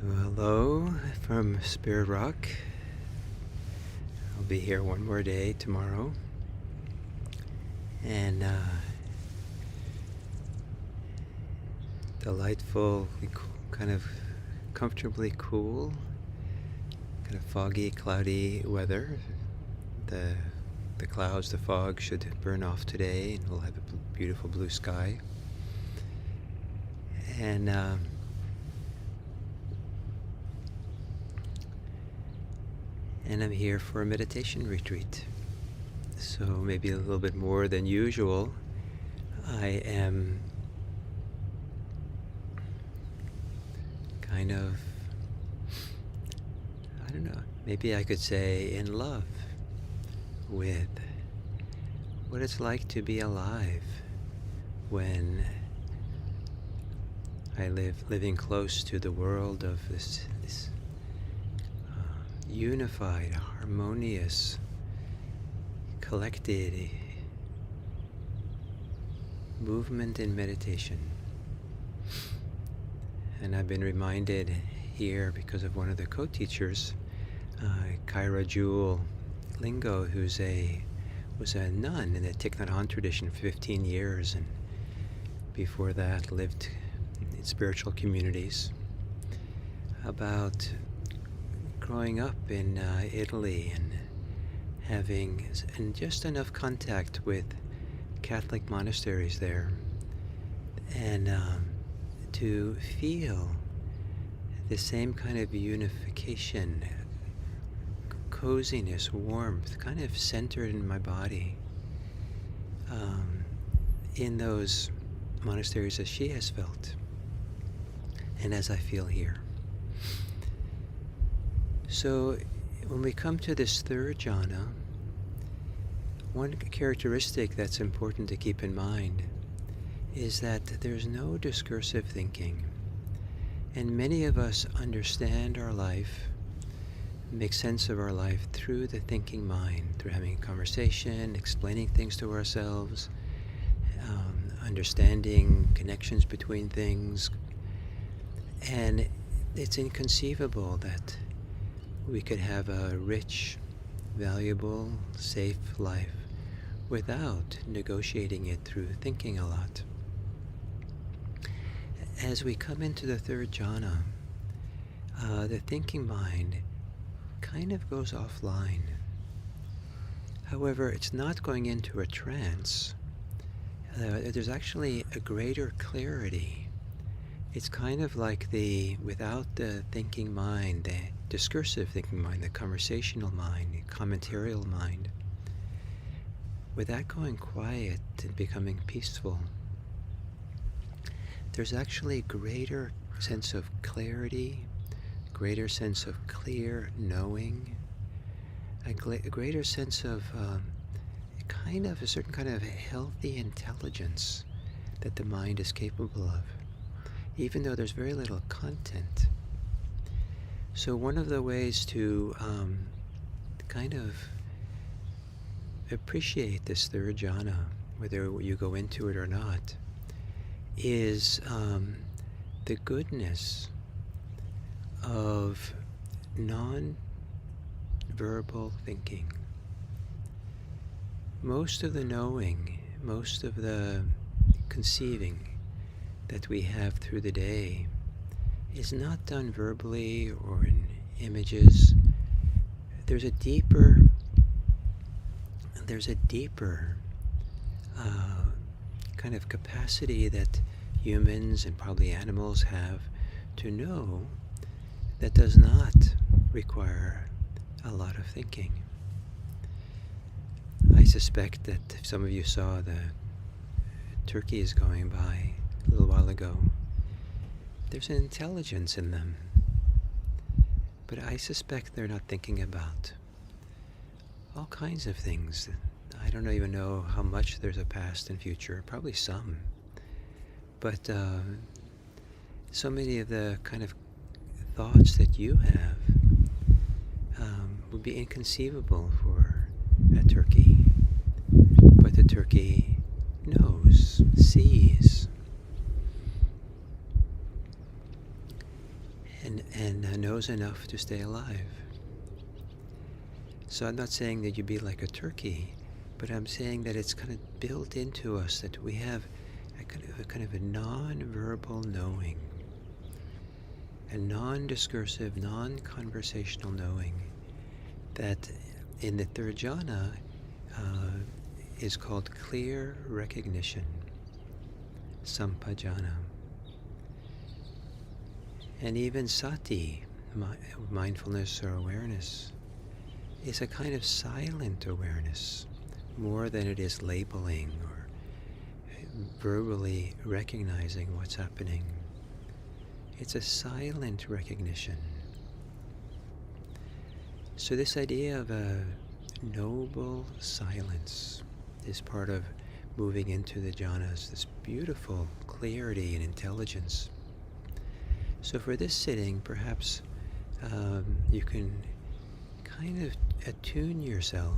Hello from Spirit Rock. I'll be here one more day tomorrow. And delightful, kind of comfortably cool, kind of foggy, cloudy weather. The clouds, the fog should burn off today, and we'll have a beautiful blue sky. And I'm here for a meditation retreat. So maybe a little bit more than usual. I am kind of, I don't know, maybe I could say in love with what it's like to be alive when I living close to the world of this unified, harmonious, collected movement in meditation. And I've been reminded here because of one of the co-teachers, Kyra Jewel Lingo, was a nun in the Thich Nhat Hanh tradition for 15 years, and before that lived in spiritual communities, about growing up in Italy and having just enough contact with Catholic monasteries there, and to feel the same kind of unification, coziness, warmth, kind of centered in my body in those monasteries as she has felt and as I feel here. So when we come to this third jhana, one characteristic that's important to keep in mind is that there's no discursive thinking. And many of us understand our life, make sense of our life through the thinking mind, through having a conversation, explaining things to ourselves, understanding connections between things. And it's inconceivable that we could have a rich, valuable, safe life without negotiating it through thinking a lot. As we come into the third jhana, the thinking mind kind of goes offline. However, it's not going into a trance. There's actually a greater clarity. It's kind of like without the thinking mind, the discursive thinking mind, the conversational mind, the commentarial mind, with that going quiet and becoming peaceful, there's actually a greater sense of clarity, greater sense of clear knowing, a greater sense of a certain kind of healthy intelligence that the mind is capable of, even though there's very little content. So one of the ways to kind of appreciate this third jhana, whether you go into it or not, is the goodness of non-verbal thinking. Most of the knowing, most of the conceiving that we have through the day is not done verbally or in images. There's a deeper kind of capacity that humans and probably animals have to know that does not require a lot of thinking. I suspect that if some of you saw the turkeys going by a little while ago, there's an intelligence in them. But I suspect they're not thinking about all kinds of things. I don't even know how much there's a past and future, probably some. But so many of the kind of thoughts that you have would be inconceivable for a turkey. But the turkey knows, sees. and knows enough to stay alive. So I'm not saying that you be like a turkey, but I'm saying that it's kind of built into us that we have a kind of a non-verbal knowing, a non-discursive, non-conversational knowing that in the third jhana is called clear recognition, sampajana. And even sati, mindfulness or awareness, is a kind of silent awareness, more than it is labeling or verbally recognizing what's happening. It's a silent recognition. So this idea of a noble silence is part of moving into the jhanas, this beautiful clarity and intelligence. So for this sitting, perhaps you can kind of attune yourself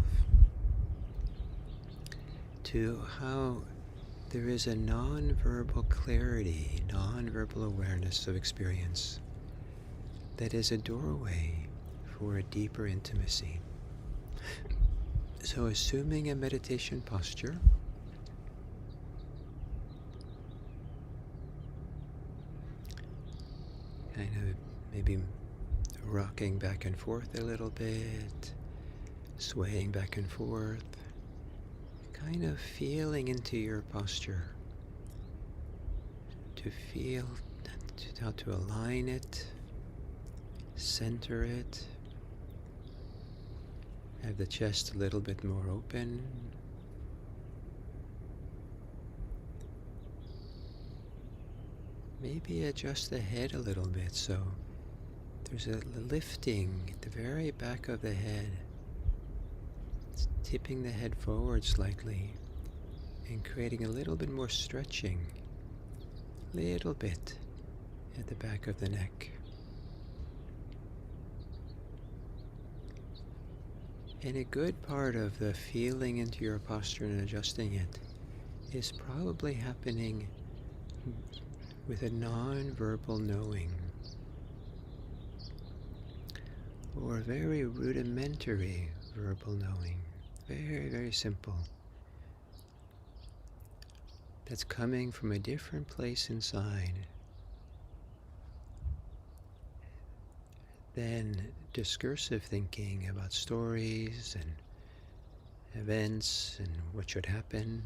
to how there is a non-verbal clarity, non-verbal awareness of experience that is a doorway for a deeper intimacy. So assuming a meditation posture, kind of maybe rocking back and forth a little bit, swaying back and forth, kind of feeling into your posture, to feel how to align it, center it, have the chest a little bit more open. Maybe adjust the head a little bit so there's a lifting at the very back of the head. It's tipping the head forward slightly and creating a little bit more stretching, little bit at the back of the neck. And a good part of the feeling into your posture and adjusting it is probably happening with a non-verbal knowing, or a very rudimentary verbal knowing, very, very simple, that's coming from a different place inside than discursive thinking about stories and events and what should happen.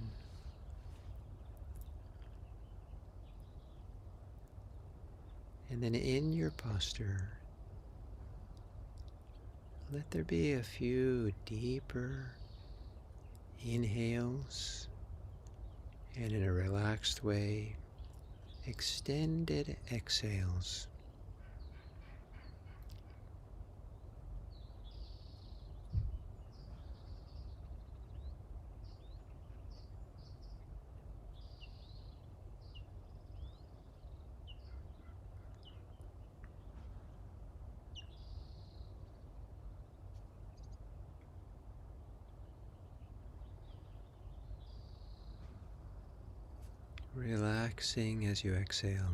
And then in your posture, let there be a few deeper inhales and, in a relaxed way, extended exhales. Relaxing as you exhale.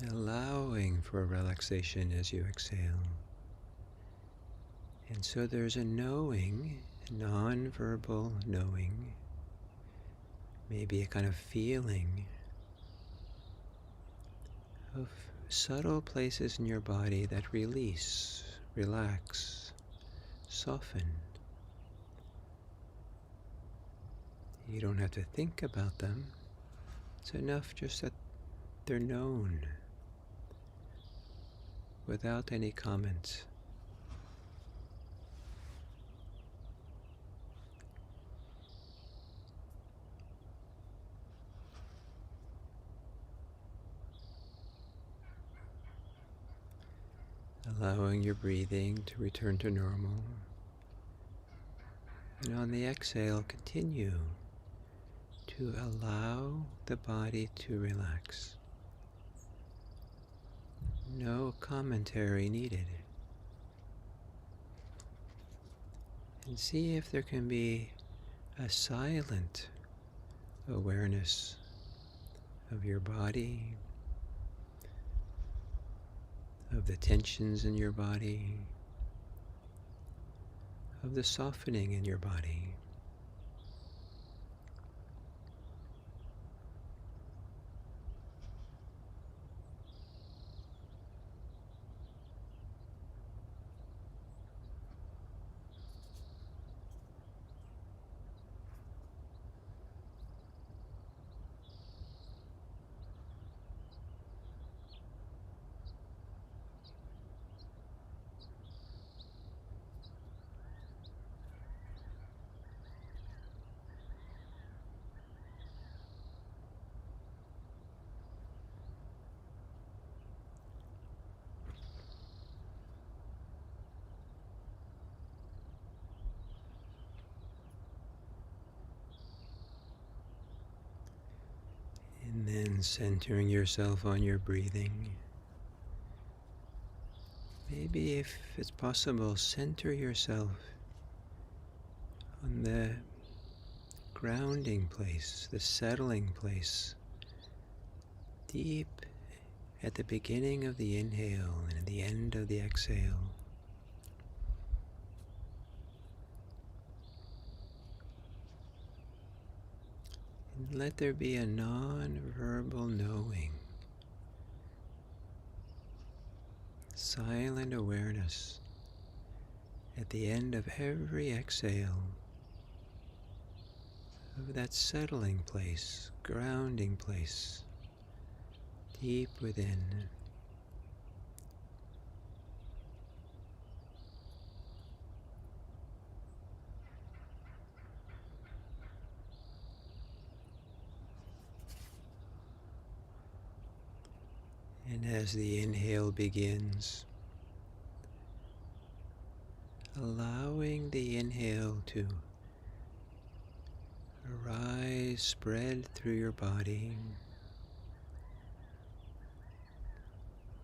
Allowing for relaxation as you exhale. And so there's a knowing, a non-verbal knowing, maybe a kind of feeling of subtle places in your body that release, relax, soften. You don't have to think about them. It's enough just that they're known without any comments. Allowing your breathing to return to normal. And on the exhale, continue to allow the body to relax. No commentary needed. And see if there can be a silent awareness of your body, of the tensions in your body, of the softening in your body. And then centering yourself on your breathing. Maybe if it's possible, center yourself on the grounding place, the settling place, deep at the beginning of the inhale and at the end of the exhale. And let there be a non-verbal knowing, silent awareness at the end of every exhale of that settling place, grounding place, deep within. And as the inhale begins, allowing the inhale to arise, spread through your body,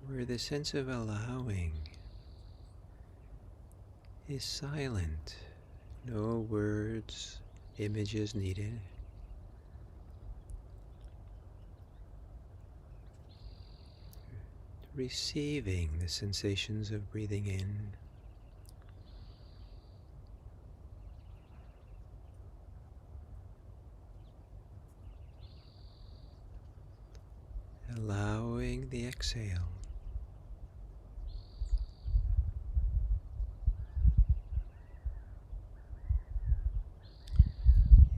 where the sense of allowing is silent, no words, images needed. Receiving the sensations of breathing in, allowing the exhale,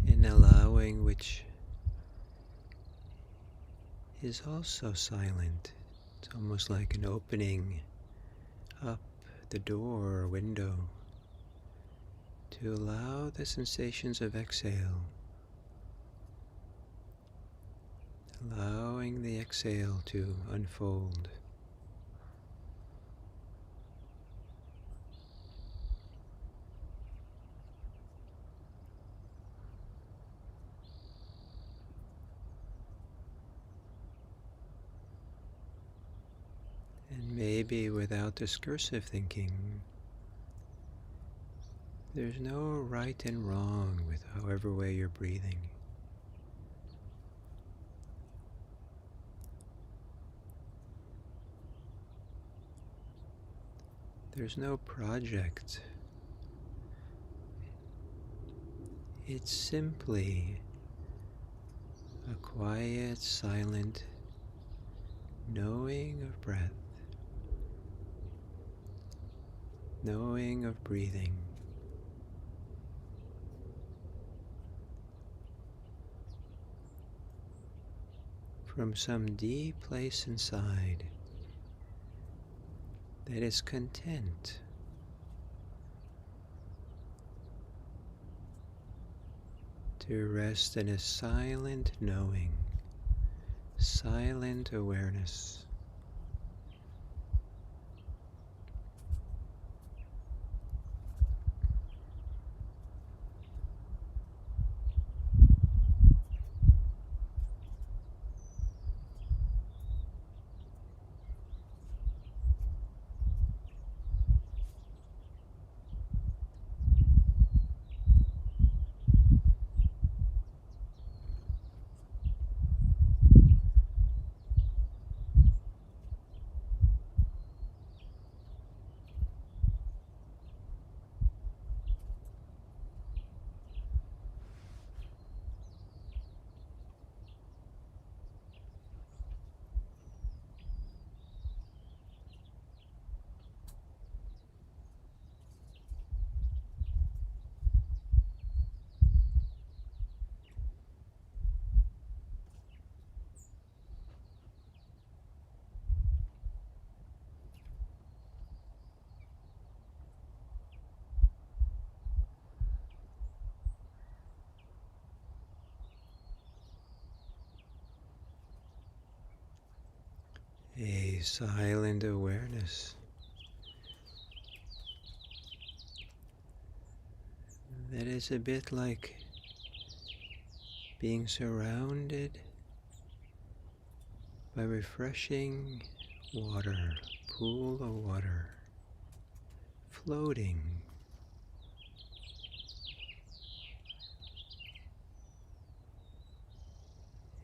and allowing which is also silent. It's almost like an opening up the door or window to allow the sensations of exhale, allowing the exhale to unfold. And maybe without discursive thinking, there's no right and wrong with however way you're breathing. There's no project. It's simply a quiet, silent knowing of breath, knowing of breathing. From some deep place inside that is content to rest in a silent knowing, silent awareness. silent awareness that is a bit like being surrounded by refreshing water, pool of water, floating.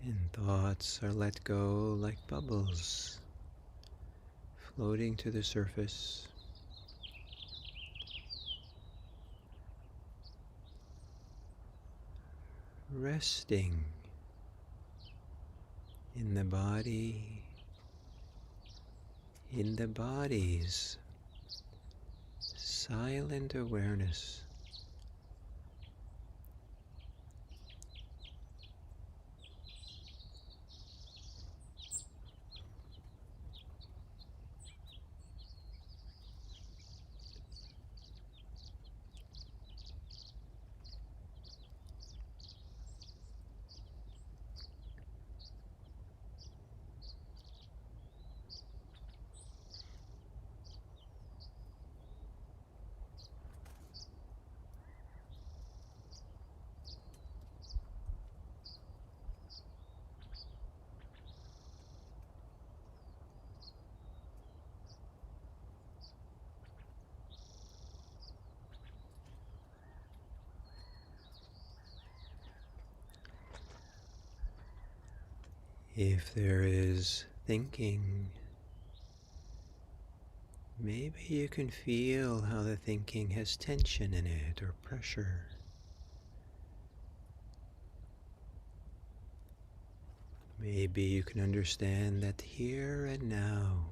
And thoughts are let go like bubbles, floating to the surface. Resting in the body, in the body's silent awareness. If there is thinking, maybe you can feel how the thinking has tension in it or pressure. Maybe you can understand that here and now,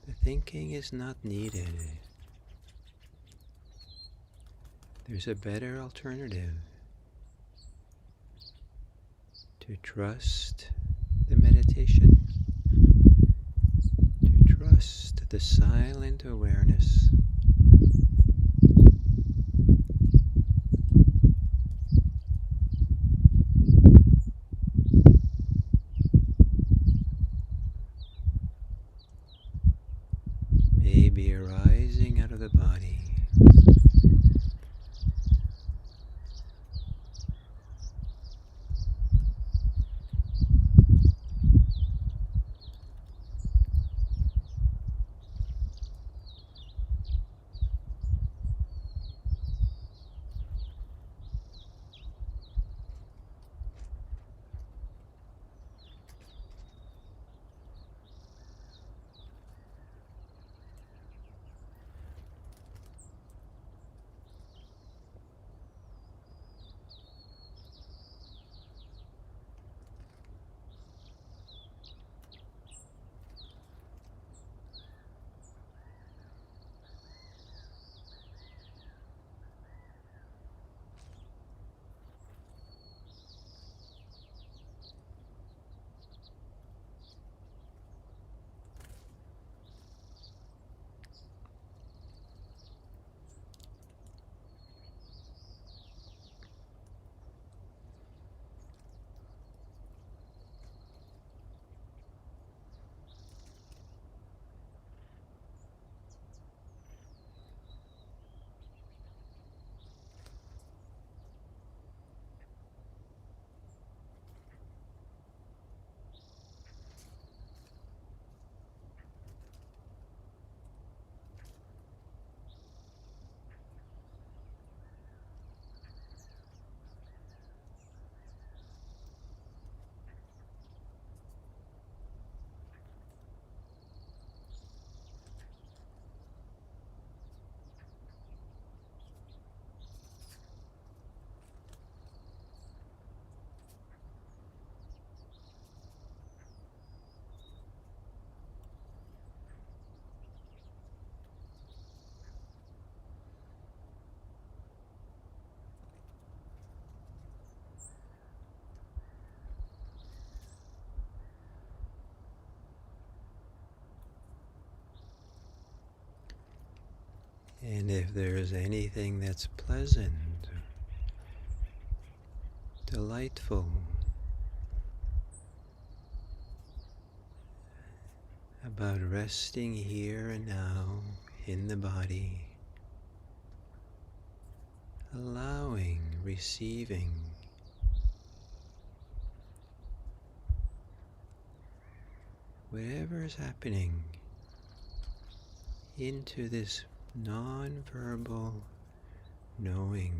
the thinking is not needed. There's a better alternative. To trust the meditation, to trust the silent awareness. Maybe arising out of the body. And if there's anything that's pleasant, delightful, about resting here and now in the body, allowing, receiving whatever is happening into this non-verbal knowing.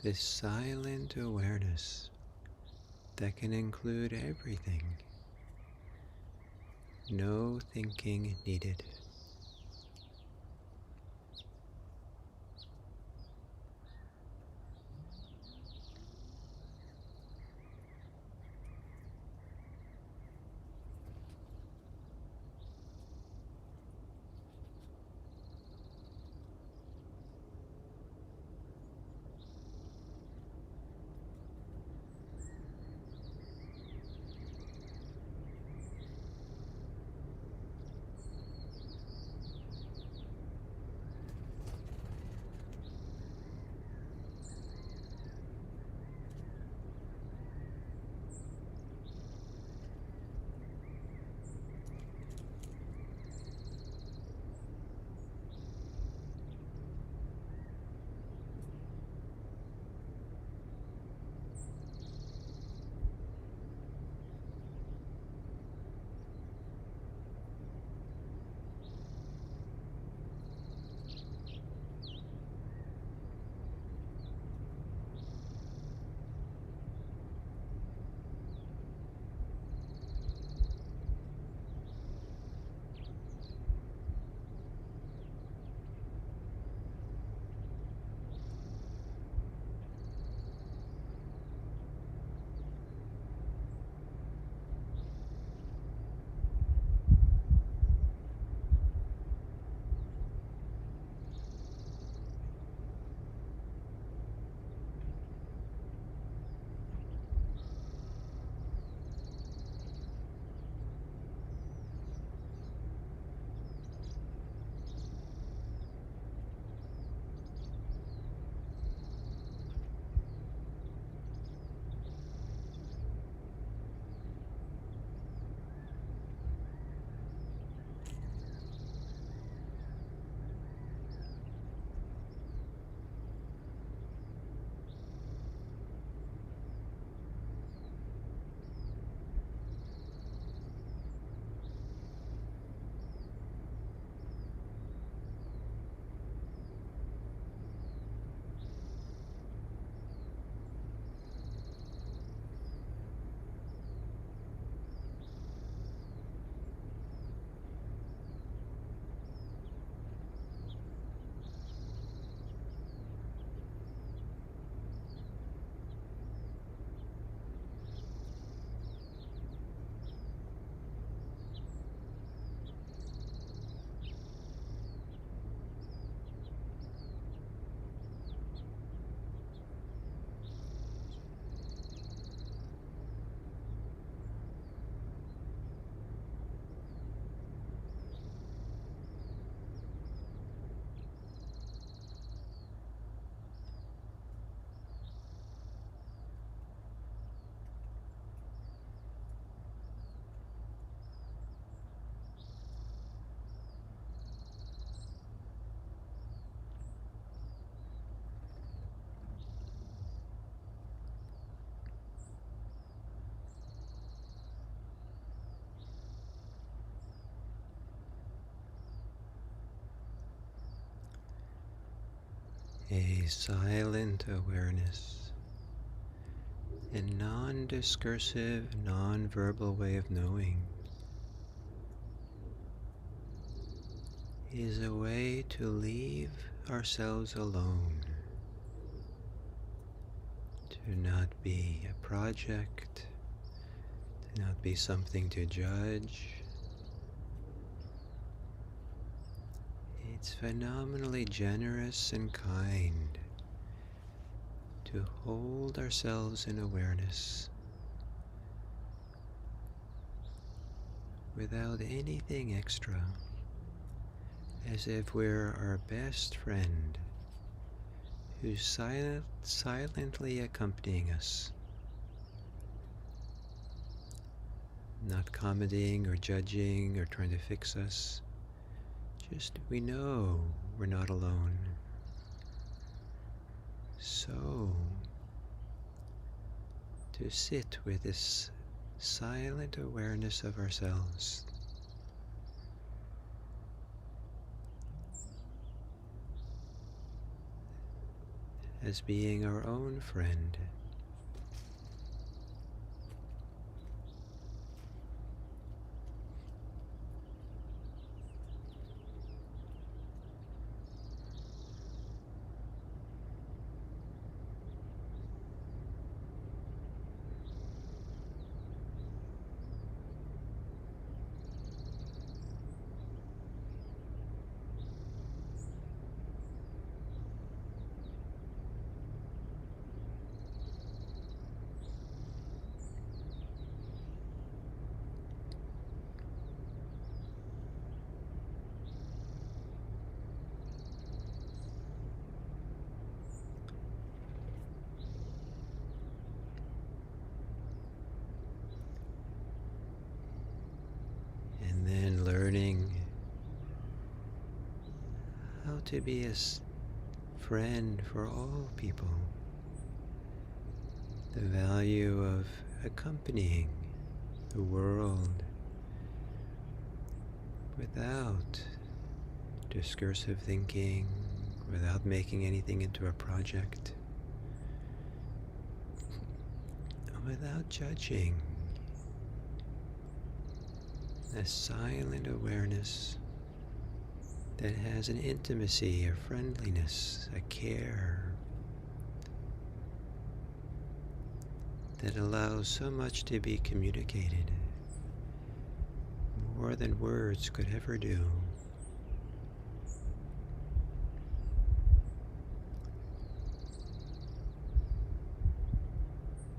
This silent awareness that can include everything. No thinking needed. A silent awareness, a non-discursive, non-verbal way of knowing is a way to leave ourselves alone, to not be a project, to not be something to judge. It's phenomenally generous and kind to hold ourselves in awareness without anything extra, as if we're our best friend who's silently accompanying us. not commenting or judging or trying to fix us. Just we know we're not alone. So, to sit with this silent awareness of ourselves, as being our own friend. And then learning how to be a friend for all people. The value of accompanying the world without discursive thinking, without making anything into a project, without judging. A silent awareness that has an intimacy, a friendliness, a care that allows so much to be communicated, more than words could ever do.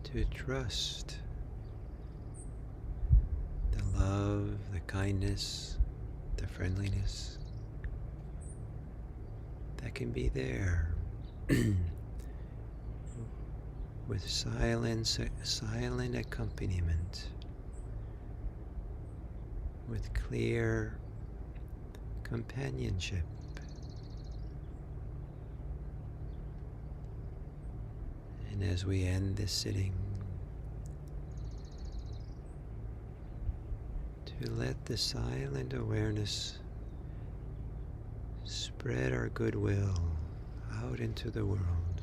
To trust the love, the kindness, the friendliness that can be there with silent accompaniment, with clear companionship. And as we end this sitting, to let the silent awareness spread our goodwill out into the world.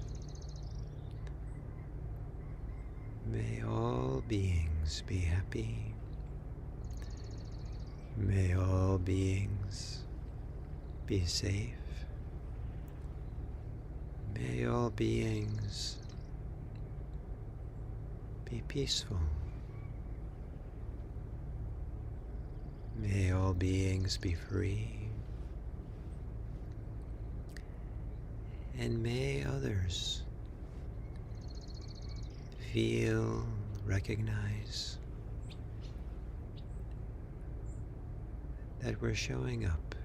May all beings be happy. May all beings be safe. May all beings be peaceful. May all beings be free. And may others feel, recognize that we're showing up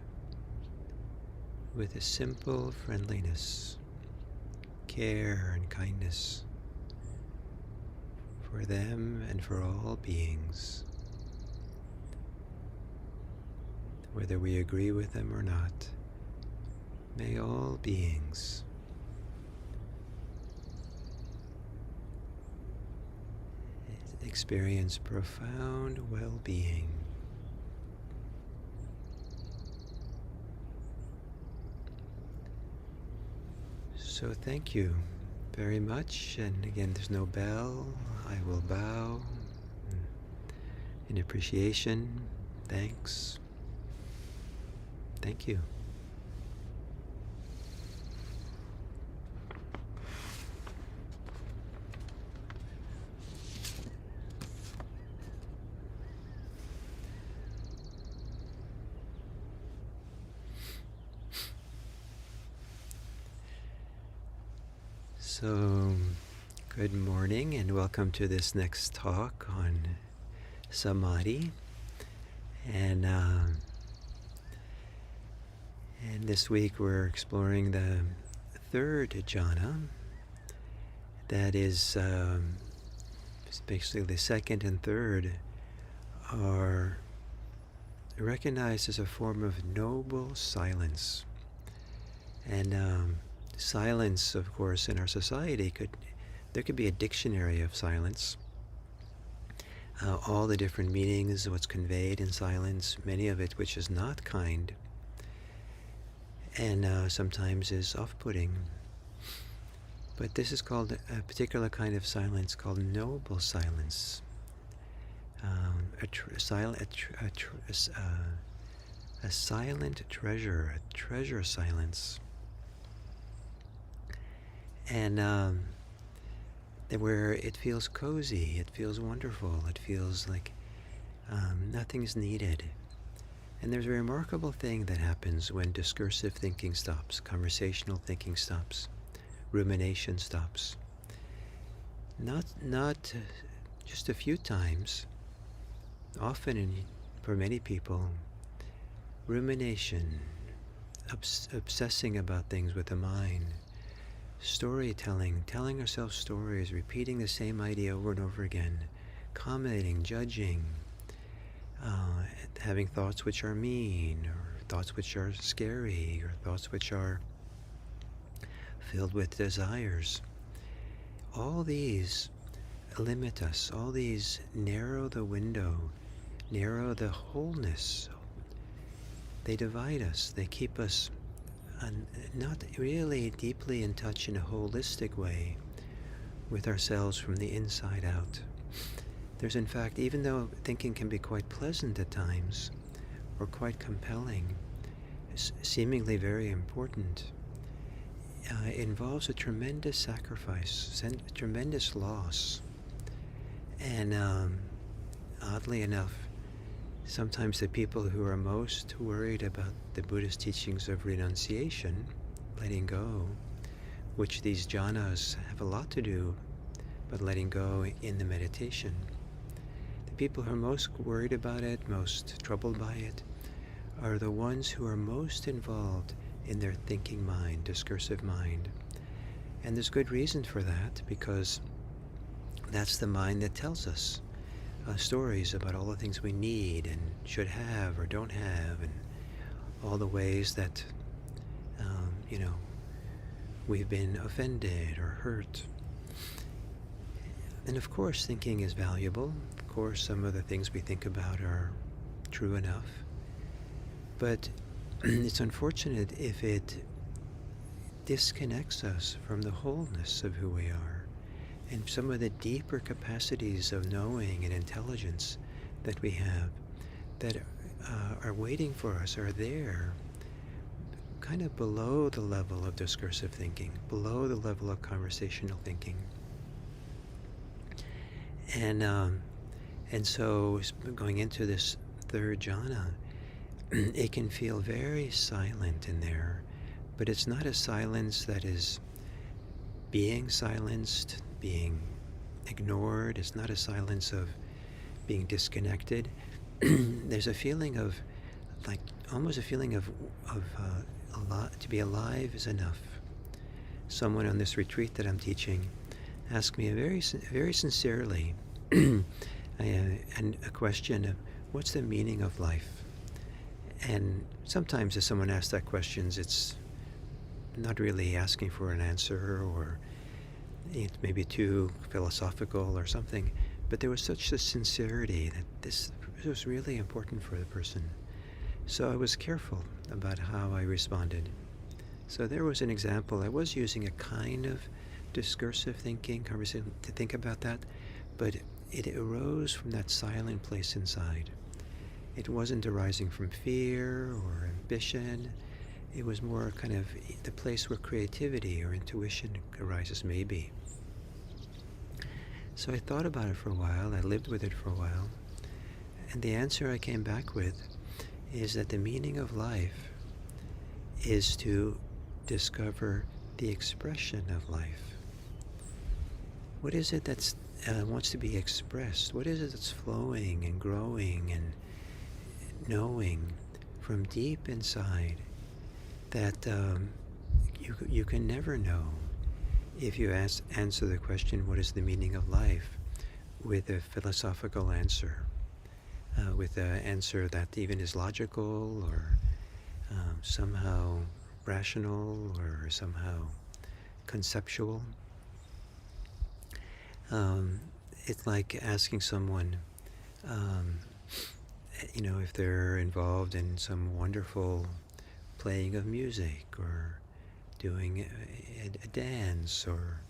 with a simple friendliness, care and kindness for them and for all beings, whether we agree with them or not. May all beings experience profound well-being. So thank you very much, and again, there's no bell. I will bow in appreciation. Thanks. Thank you. So, good morning and welcome to this next talk on Samadhi. And this week we're exploring the third jhana. That is basically the second and third are recognized as a form of noble silence. And silence, of course, in our society there could be a dictionary of silence. All the different meanings, what's conveyed in silence, many of it which is not kind, and sometimes is off-putting. But this is called a particular kind of silence called noble silence. A silent treasure, a treasure silence. And where it feels cozy, it feels wonderful, it feels like nothing's needed. And there's a remarkable thing that happens when discursive thinking stops, conversational thinking stops, rumination stops. Not just a few times, often for many people, rumination, obsessing about things with the mind, storytelling, telling ourselves stories, repeating the same idea over and over again, commenting, judging, having thoughts which are mean, or thoughts which are scary, or thoughts which are filled with desires. All these limit us. All these narrow the window, narrow the wholeness. They divide us. They keep us not really deeply in touch in a holistic way with ourselves from the inside out. There's, in fact, even though thinking can be quite pleasant at times, or quite compelling, seemingly very important, it involves a tremendous sacrifice, tremendous loss. And oddly enough, sometimes the people who are most worried about the Buddhist teachings of renunciation, letting go, which these jhanas have a lot to do, but letting go in the meditation. The people who are most worried about it, most troubled by it, are the ones who are most involved in their thinking mind, discursive mind. And there's good reason for that, because that's the mind that tells us stories about all the things we need and should have or don't have, and all the ways that, we've been offended or hurt. And of course, thinking is valuable. Of course, some of the things we think about are true enough. But it's unfortunate if it disconnects us from the wholeness of who we are and some of the deeper capacities of knowing and intelligence that we have that are waiting for us, are there, kind of below the level of discursive thinking, below the level of conversational thinking. And so going into this third jhana, it can feel very silent in there, but it's not a silence that is being silenced, being ignored. It's not a silence of being disconnected. There's a feeling of, like, almost a feeling of to be alive is enough. Someone on this retreat that I'm teaching asked me very sincerely and a question of, what's the meaning of life? And sometimes if someone asks that question, it's not really asking for an answer, or it's maybe too philosophical or something. But there was such a sincerity that this was really important for the person. So I was careful about how I responded. So there was an example. I was using a kind of discursive thinking, conversation, to think about that, but it arose from that silent place inside. It wasn't arising from fear or ambition. It was more kind of the place where creativity or intuition arises, maybe. So I thought about it for a while. I lived with it for a while. And the answer I came back with is that the meaning of life is to discover the expression of life. What is it that wants to be expressed? What is it that's flowing and growing and knowing from deep inside that you can never know if you answer the question, what is the meaning of life, with a philosophical answer. with an answer that even is logical or somehow rational or somehow conceptual. It's like asking someone, if they're involved in some wonderful playing of music or doing a dance or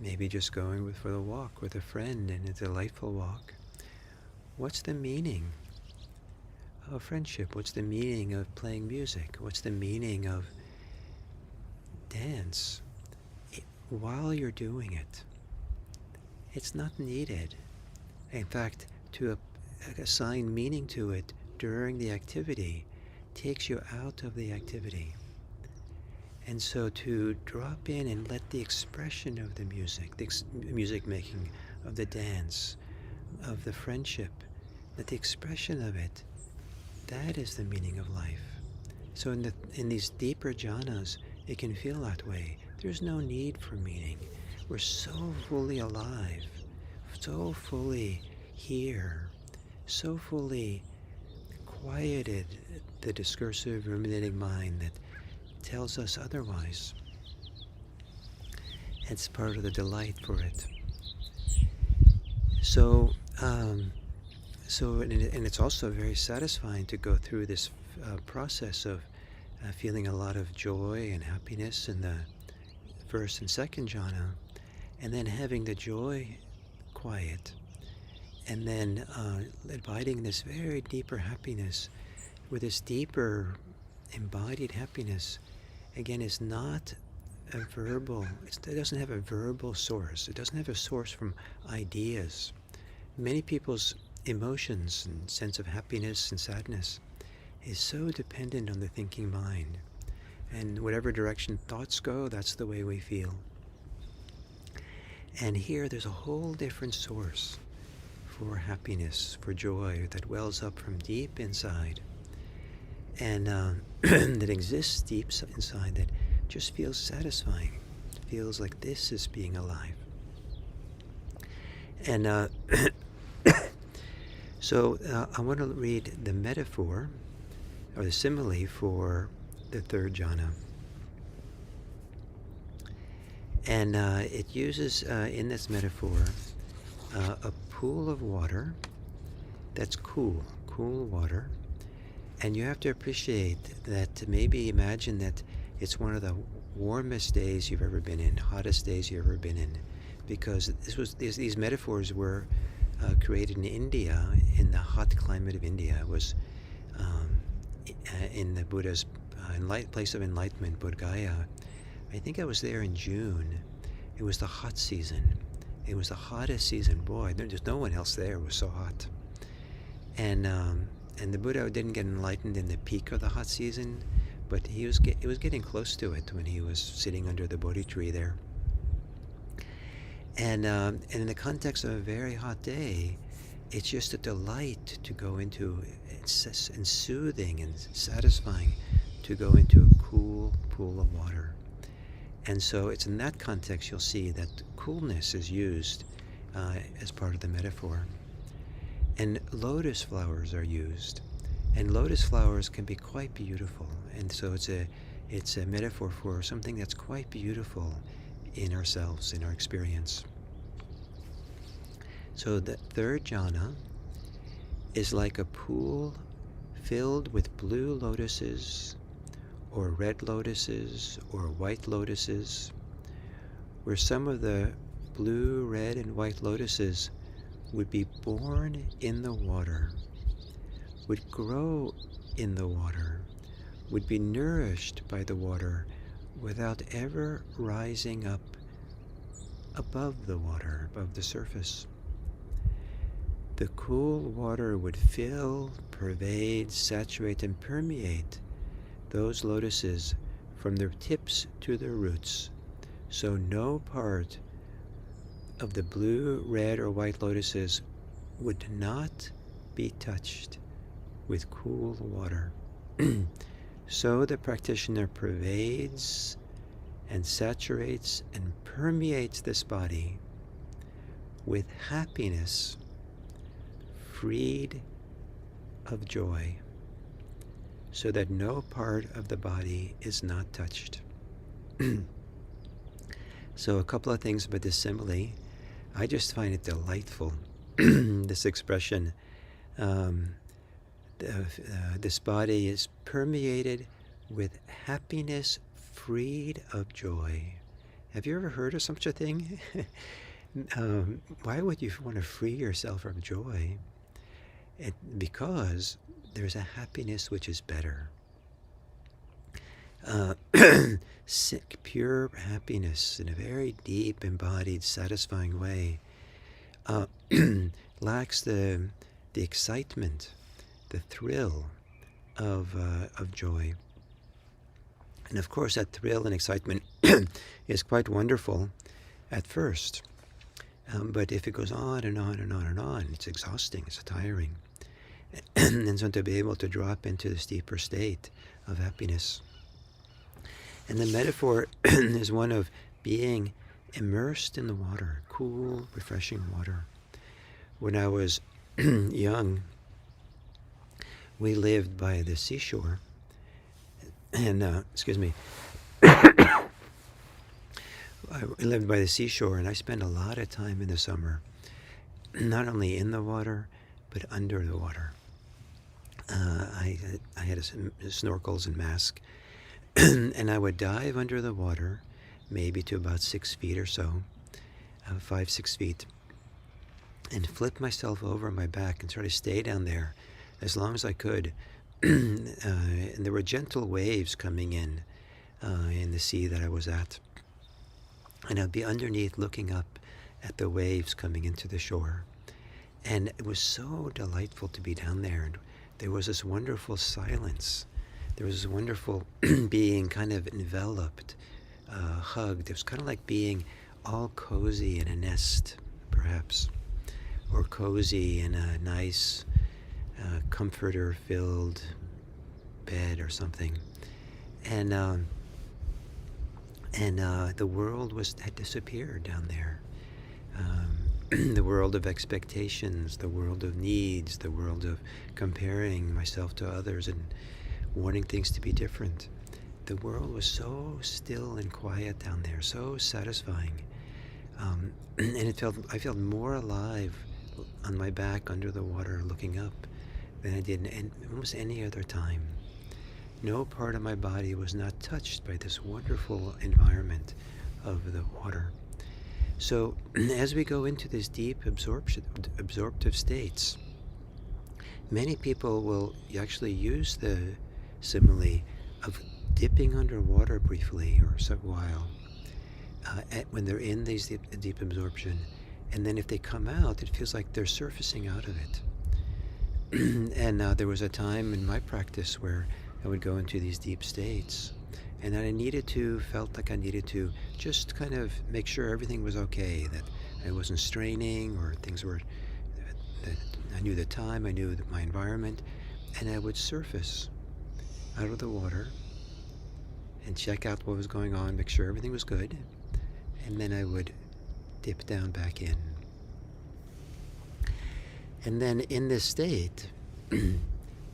maybe just going for a walk with a friend and a delightful walk. What's the meaning of friendship? What's the meaning of playing music? What's the meaning of dance? While you're doing it, it's not needed. In fact, to assign meaning to it during the activity takes you out of the activity. And so to drop in and let the expression of the music, music making, of the dance, of the friendship, that the expression of it, that is the meaning of life. So in these deeper jhanas, it can feel that way. There's no need for meaning. We're so fully alive, so fully here, so fully quieted the discursive, ruminating mind that tells us otherwise. It's part of the delight for it. So and it's also very satisfying to go through this process of feeling a lot of joy and happiness in the first and second jhana, and then having the joy quiet, and then abiding this very deeper happiness, where this deeper embodied happiness, again, is not a verbal, it doesn't have a verbal source. It doesn't have a source from ideas. Many people's emotions and sense of happiness and sadness is so dependent on the thinking mind. And whatever direction thoughts go, that's the way we feel. And here there's a whole different source for happiness, for joy, that wells up from deep inside. And that exists deep inside, that just feels satisfying. It feels like this is being alive. And so I want to read the metaphor, or the simile, for the third jhana. And it uses, in this metaphor, a pool of water that's cool water. And you have to appreciate that, maybe imagine that it's one of the warmest days you've ever been in, hottest days you've ever been in, because these metaphors were created in India, in the hot climate of India. It was in the Buddha's place of enlightenment, Bodh Gaya. I think I was there in June. It was the hot season. It was the hottest season. Boy, there's no one else there. It was so hot. And the Buddha didn't get enlightened in the peak of the hot season, but he was getting close to it when he was sitting under the Bodhi tree there. And in the context of a very hot day, it's just a delight to go into, and soothing and satisfying to go into a cool pool of water. And so it's in that context you'll see that coolness is used as part of the metaphor. And lotus flowers are used. And lotus flowers can be quite beautiful. And so it's a metaphor for something that's quite beautiful in ourselves, in our experience. So the third jhana is like a pool filled with blue lotuses, or red lotuses, or white lotuses, where some of the blue, red, and white lotuses would be born in the water, would grow in the water, would be nourished by the water without ever rising up above the water, above the surface. The cool water would fill, pervade, saturate, and permeate those lotuses from their tips to their roots, so no part of the blue, red, or white lotuses would not be touched with cool water. So the practitioner pervades and saturates and permeates this body with happiness, freed of joy, so that no part of the body is not touched. So a couple of things about this simile. I just find it delightful, this expression. This body is permeated with happiness, freed of joy. Have you ever heard of such a thing? Why would you want to free yourself from joy? Because there's a happiness which is better. Sick, pure happiness in a very deep, embodied, satisfying way lacks the excitement, the thrill of joy. And of course, that thrill and excitement is quite wonderful at first. But if it goes on and on and on and on, it's exhausting, it's tiring. And so to be able to drop into this deeper state of happiness. And the metaphor is one of being immersed in the water, cool, refreshing water. When I was young, we lived by the seashore. And, I lived by the seashore, and I spent a lot of time in the summer, not only in the water, but under the water. I had snorkels and mask, and I would dive under the water, maybe to about 6 feet or so, 5-6 feet, and flip myself over on my back and try to stay down there as long as I could. And there were gentle waves coming in the sea that I was at. And I'd be underneath looking up at the waves coming into the shore. And it was so delightful to be down there. And there was this wonderful silence. There was this wonderful being kind of enveloped, hugged. It was kind of like being all cozy in a nest, perhaps, or cozy in a nice comforter-filled bed or something. And the world had disappeared down there. The world of expectations, the world of needs, the world of comparing myself to others and wanting things to be different. The world was so still and quiet down there, so satisfying. And I felt more alive on my back under the water looking up than I did in almost any other time. No part of my body was not touched by this wonderful environment of the water. So as we go into these deep absorptive states, many people will actually use the simile of dipping underwater briefly or a while when they're in these deep absorption. And then if they come out, it feels like they're surfacing out of it. And there was a time in my practice where I would go into these deep states, and that felt like I needed to just kind of make sure everything was okay, that I wasn't straining or things were, that I knew the time, I knew my environment, and I would surface out of the water and check out what was going on, make sure everything was good, and then I would dip down back in. And then in this state,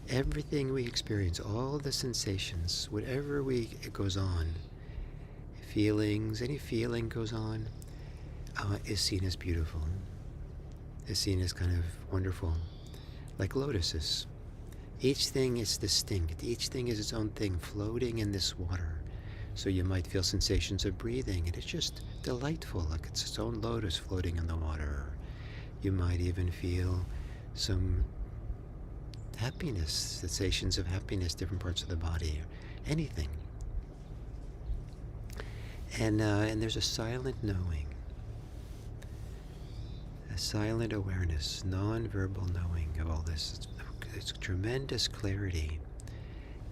everything we experience, all the sensations, whatever it goes on, feelings, any feeling goes on, is seen as beautiful, is seen as kind of wonderful, like lotuses. Each thing is distinct. Each thing is its own thing floating in this water. So you might feel sensations of breathing, and it's just delightful, like it's its own lotus floating in the water. You might even feel some happiness, sensations of happiness, different parts of the body, anything. And there's a silent knowing, a silent awareness, non-verbal knowing of all this. It's tremendous clarity.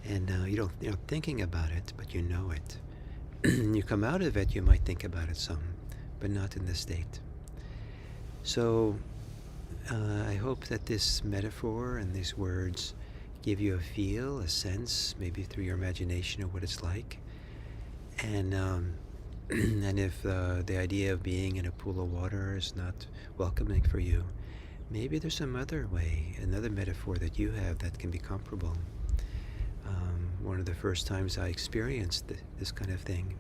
And you're not thinking about it, but you know it. You come out of it, you might think about it some, but not in this state. So I hope that this metaphor and these words give you a feel, a sense, maybe through your imagination of what it's like. And And if the idea of being in a pool of water is not welcoming for you, maybe there's some other way, another metaphor that you have that can be comparable. One of the first times I experienced this kind of thing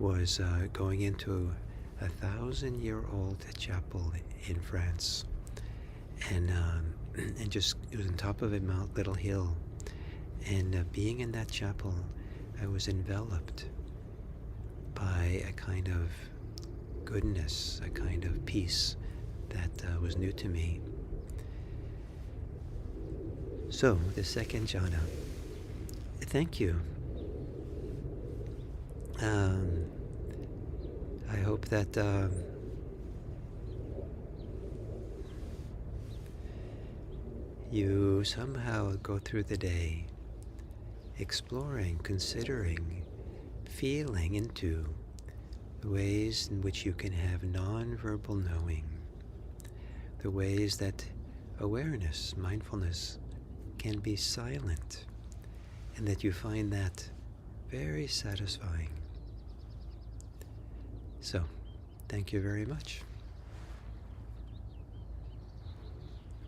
was going into a 1,000-year-old chapel in France, and just it was on top of a little hill, and being in that chapel, I was enveloped by a kind of goodness, a kind of peace that was new to me. So, the second jhana. Thank you. I hope that you somehow go through the day exploring, considering, feeling into the ways in which you can have non-verbal knowing, the ways that awareness, mindfulness, can be silent, and that you find that very satisfying. So, thank you very much.